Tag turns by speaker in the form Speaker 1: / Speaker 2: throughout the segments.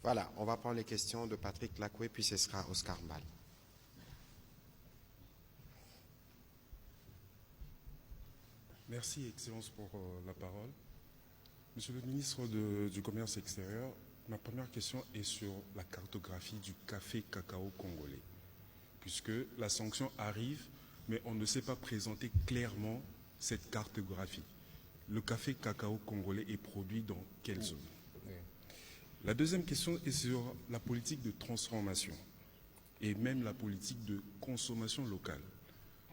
Speaker 1: Voilà, on va prendre les questions de Patrick Lacoué, puis ce sera Oscar Mbal.
Speaker 2: Merci, Excellence, pour la parole. Monsieur le ministre du Commerce extérieur, ma première question est sur la cartographie du café cacao congolais. Puisque la sanction arrive, mais on ne sait pas présenter clairement cette cartographie. Le café cacao congolais est produit dans quelle zone? La deuxième question est sur la politique de transformation et même la politique de consommation locale.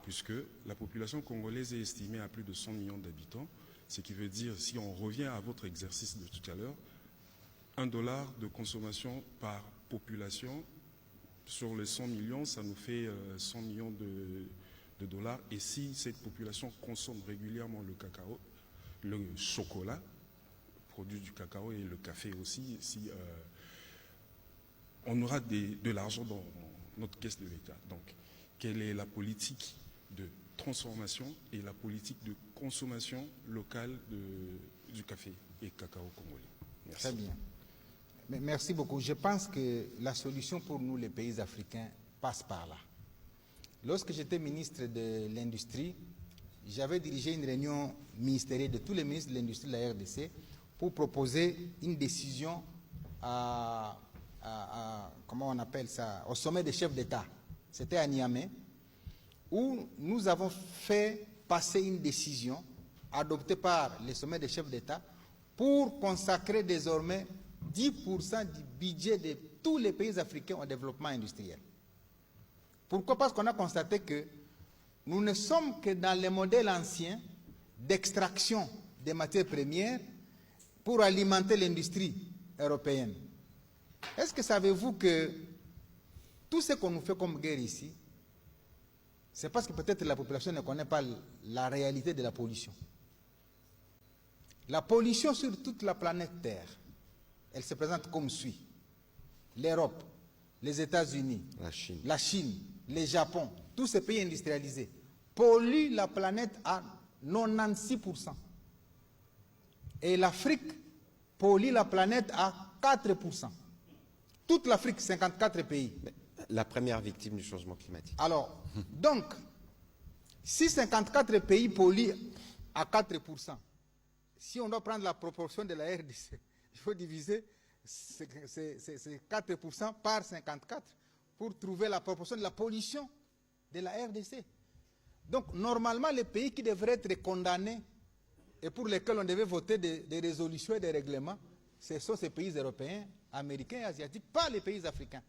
Speaker 2: Puisque la population congolaise est estimée à plus de 100 millions d'habitants, ce qui veut dire, si on revient à votre exercice de tout à l'heure, $1 de consommation par population, sur les 100 millions, ça nous fait 100 millions de dollars. Et si cette population consomme régulièrement le cacao, le chocolat, produit du cacao et le café aussi, si, on aura de l'argent dans notre caisse de l'État. Donc, quelle est la politique de transformation et la politique de consommation locale du café et cacao congolais? Merci.
Speaker 3: Très bien. Mais merci beaucoup. Je pense que la solution pour nous, les pays africains, passe par là. Lorsque j'étais ministre de l'Industrie, j'avais dirigé une réunion ministérielle de tous les ministres de l'Industrie de la RDC pour proposer une décision comment on appelle ça, au sommet des chefs d'État. C'était à Niamey, où nous avons fait passer une décision adoptée par le sommet des chefs d'État pour consacrer désormais 10% du budget de tous les pays africains au développement industriel. Pourquoi? Parce qu'on a constaté que nous ne sommes que dans les modèles anciens d'extraction des matières premières pour alimenter l'industrie européenne. Est-ce que savez-vous que tout ce qu'on nous fait comme guerre ici, c'est parce que peut-être la population ne connaît pas la réalité de la pollution. La pollution sur toute la planète Terre, elle se présente comme suit. L'Europe, les États-Unis, la Chine, le Japon, tous ces pays industrialisés polluent la planète à 96%. Et l'Afrique pollue la planète à 4%. Toute l'Afrique, 54 pays.
Speaker 1: La première victime du changement climatique.
Speaker 3: Alors, donc, si 54 pays polluent à 4%, si on doit prendre la proportion de la RDC, il faut diviser ces 4% par 54 pour trouver la proportion de la pollution de la RDC. Donc, normalement, les pays qui devraient être condamnés et pour lesquels on devait voter des résolutions et des règlements, ce sont ces pays européens, américains et asiatiques, pas les pays africains.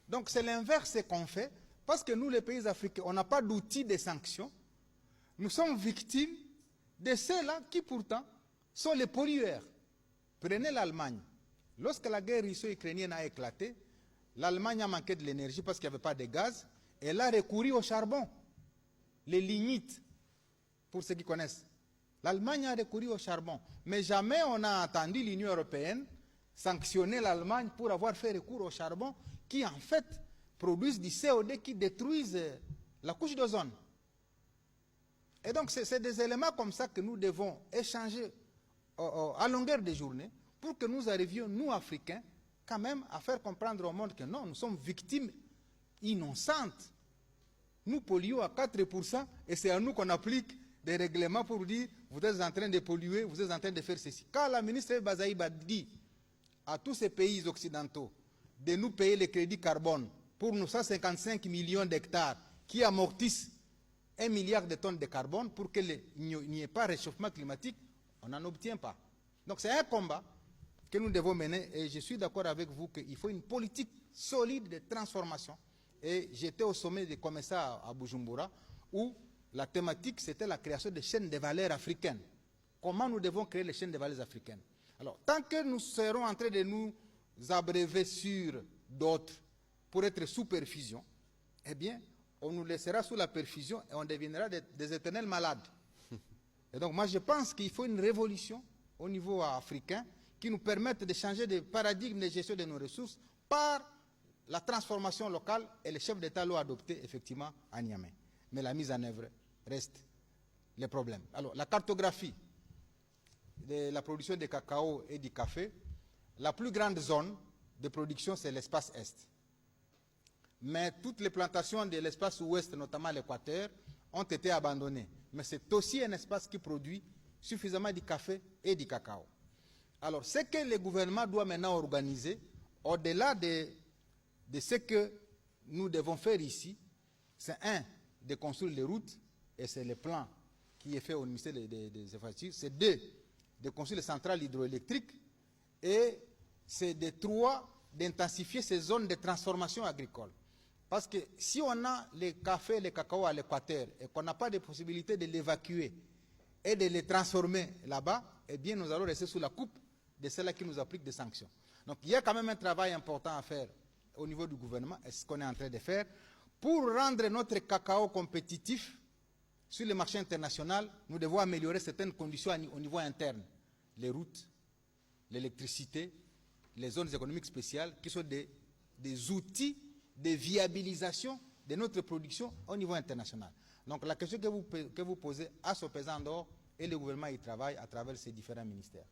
Speaker 3: Donc c'est l'inverse qu'on fait, parce que nous, les pays africains, on n'a pas d'outils de sanctions. Nous sommes victimes de ceux-là qui pourtant sont les pollueurs. Prenez l'Allemagne. Lorsque la guerre russo-ukrainienne a éclaté, l'Allemagne a manqué de l'énergie parce qu'il n'y avait pas de gaz. Elle a recouru au charbon, les lignites, pour ceux qui connaissent. L'Allemagne a recouru au charbon. Mais jamais on a entendu l'Union européenne sanctionner l'Allemagne pour avoir fait recours au charbon qui en fait produisent du CO2 qui détruisent la couche d'ozone. Et donc c'est des éléments comme ça que nous devons échanger à longueur de journée pour que nous arrivions, nous Africains, quand même à faire comprendre au monde que non, nous sommes victimes innocentes. Nous polluons à 4% et c'est à nous qu'on applique des règlements pour dire vous êtes en train de polluer, vous êtes en train de faire ceci. Quand la ministre Bazaïba dit à tous ces pays occidentaux de nous payer les crédits carbone pour nos 155 millions d'hectares qui amortissent 1 milliard de tonnes de carbone pour qu'il n'y ait pas de réchauffement climatique, on n'en obtient pas. Donc c'est un combat que nous devons mener et je suis d'accord avec vous qu'il faut une politique solide de transformation. Et j'étais au sommet des commissaires à Bujumbura où la thématique c'était la création de chaînes de valeur africaines. Comment nous devons créer les chaînes de valeur africaines? Alors, tant que nous serons en train de nous abréver sur d'autres pour être sous perfusion, eh bien, on nous laissera sous la perfusion et on deviendra des éternels malades. Et donc, moi, je pense qu'il faut une révolution au niveau africain qui nous permette de changer de paradigme de gestion de nos ressources par la transformation locale et les chefs d'État l'ont adopté effectivement à Niamey. Mais la mise en œuvre reste le problème. Alors, la cartographie de la production de cacao et du café, la plus grande zone de production, c'est l'espace Est. Mais toutes les plantations de l'espace Ouest, notamment l'Équateur, ont été abandonnées. Mais c'est aussi un espace qui produit suffisamment de café et du cacao. Alors, ce que le gouvernement doit maintenant organiser, au-delà de ce que nous devons faire ici, c'est de construire les routes, et c'est le plan qui est fait au ministère des Infrastructures, c'est de construire les centrales hydroélectriques, et c'est d'intensifier ces zones de transformation agricole. Parce que si on a les cafés et les cacao à l'Équateur et qu'on n'a pas de possibilité de l'évacuer et de les transformer là-bas, eh bien nous allons rester sous la coupe de ceux-là qui nous appliquent des sanctions. Donc il y a quand même un travail important à faire au niveau du gouvernement, et ce qu'on est en train de faire, pour rendre notre cacao compétitif sur le marché international. Nous devons améliorer certaines conditions au niveau interne. Les routes, l'électricité, les zones économiques spéciales, qui sont des outils de viabilisation de notre production au niveau international. Donc la question que vous posez à ce pesant d'or, et le gouvernement y travaille à travers ses différents ministères.